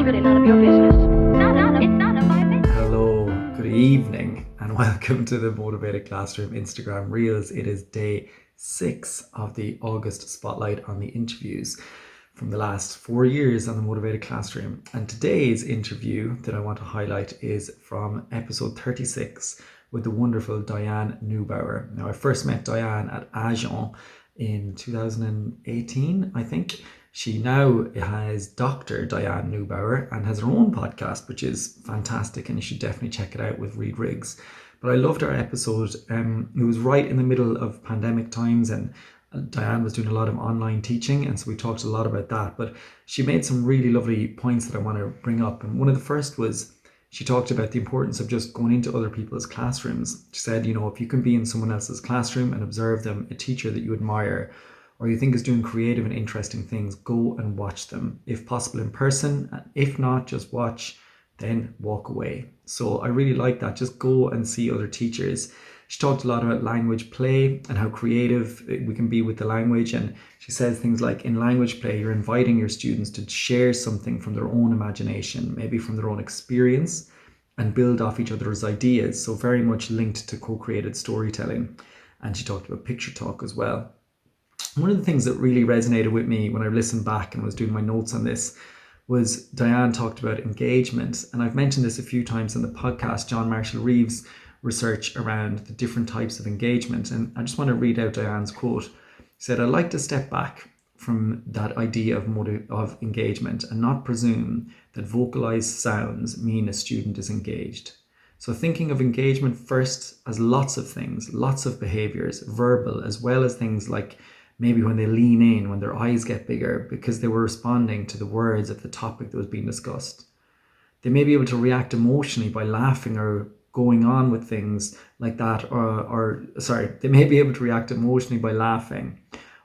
really none of your business. It's none of my business. Hello, good evening, and welcome to the Motivated Classroom Instagram Reels. It is day 6 of the August spotlight on the interviews from the last 4 years on the Motivated Classroom. And today's interview that I want to highlight is from episode 36 with the wonderful Diane Neubauer. Now, I first met Diane at Agen in 2018, I think. She now has Dr. Diane Neubauer and has her own podcast, which is fantastic, and you should definitely check it out with Reed Riggs. But I loved our episode. It was right in the middle of pandemic times, and Diane was doing a lot of online teaching, and so we talked a lot about that. But she made some really lovely points that I want to bring up. And one of the first was she talked about the importance of just going into other people's classrooms. She said, if you can be in someone else's classroom and observe them, a teacher that you admire, or you think is doing creative and interesting things, go and watch them, if possible in person, and if not, just watch, then walk away. So I really like that. Just go and see other teachers. She talked a lot about language play and how creative we can be with the language. And she says things like, in language play, you're inviting your students to share something from their own imagination, maybe from their own experience, and build off each other's ideas. So very much linked to co-created storytelling. And she talked about picture talk as well. One of the things that really resonated with me when I listened back and was doing my notes on this was Diane talked about engagement. And I've mentioned this a few times in the podcast, John Marshall Reeves' research around the different types of engagement. And I just want to read out Diane's quote. She said, "I'd like to step back from that idea of engagement and not presume that vocalized sounds mean a student is engaged. So thinking of engagement first as lots of things, lots of behaviors, verbal, as well as things like maybe when they lean in, when their eyes get bigger because they were responding to the words of the topic that was being discussed. They may be able to react emotionally by laughing or going on with things like that, they may be able to react emotionally by laughing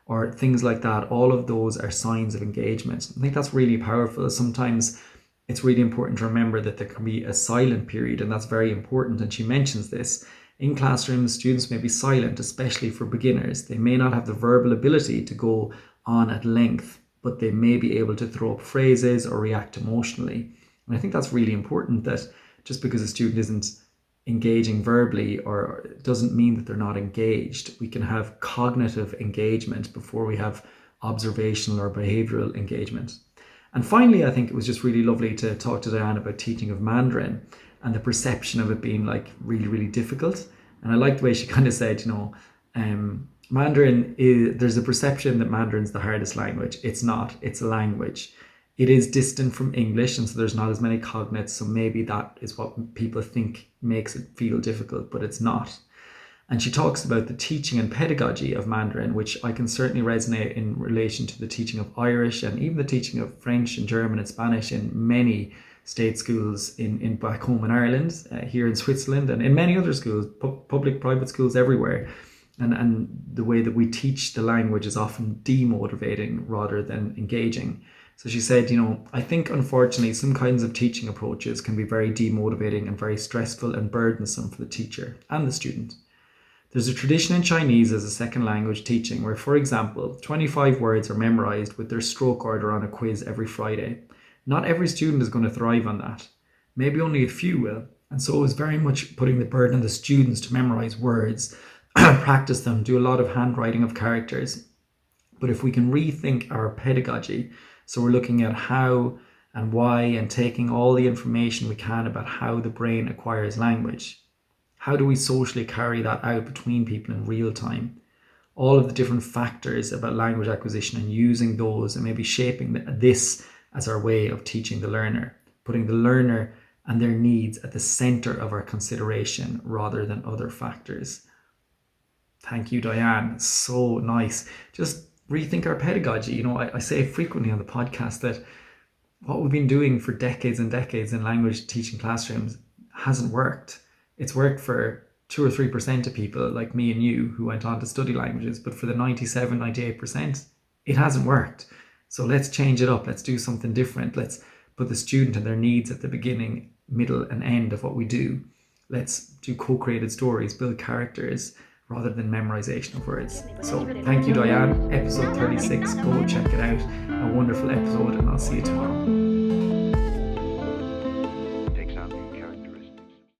or things like that. All of those are signs of engagement." I think that's really powerful. Sometimes it's really important to remember that there can be a silent period, and that's very important. And she mentions this. In classrooms, students may be silent, especially for beginners. They may not have the verbal ability to go on at length, but they may be able to throw up phrases or react emotionally. And I think that's really important, that just because a student isn't engaging verbally or doesn't mean that they're not engaged. We can have cognitive engagement before we have observational or behavioral engagement. And finally, I think it was just really lovely to talk to Diane about teaching of Mandarin and the perception of it being like really, really difficult. And I like the way she kind of said, Mandarin there's a perception that Mandarin's the hardest language. It's not. It's a language. It is distant from English, and so there's not as many cognates. So maybe that is what people think makes it feel difficult, but it's not. And she talks about the teaching and pedagogy of Mandarin, which I can certainly resonate in relation to the teaching of Irish and even the teaching of French and German and Spanish in many state schools in back home in Ireland, here in Switzerland, and in many other schools, public, private schools everywhere. And the way that we teach the language is often demotivating rather than engaging. So she said, I think unfortunately some kinds of teaching approaches can be very demotivating and very stressful and burdensome for the teacher and the student. There's a tradition in Chinese as a second language teaching where, for example, 25 words are memorized with their stroke order on a quiz every Friday. Not every student is going to thrive on that. Maybe only a few will. And so it's very much putting the burden on the students to memorize words, practice them, do a lot of handwriting of characters. But if we can rethink our pedagogy, so we're looking at how and why and taking all the information we can about how the brain acquires language. How do we socially carry that out between people in real time? All of the different factors about language acquisition and using those and maybe shaping this as our way of teaching the learner, putting the learner and their needs at the center of our consideration rather than other factors. Thank you, Diane. So nice. Just rethink our pedagogy. I say frequently on the podcast that what we've been doing for decades and decades in language teaching classrooms hasn't worked. It's worked for 2 or 3% of people like me and you who went on to study languages, but for the 97, 98%, it hasn't worked. So let's change it up. Let's do something different. Let's put the student and their needs at the beginning, middle, and end of what we do. Let's do co-created stories, build characters, rather than memorization of words. So thank you, Diane. Episode 36, go check it out. A wonderful episode, and I'll see you tomorrow.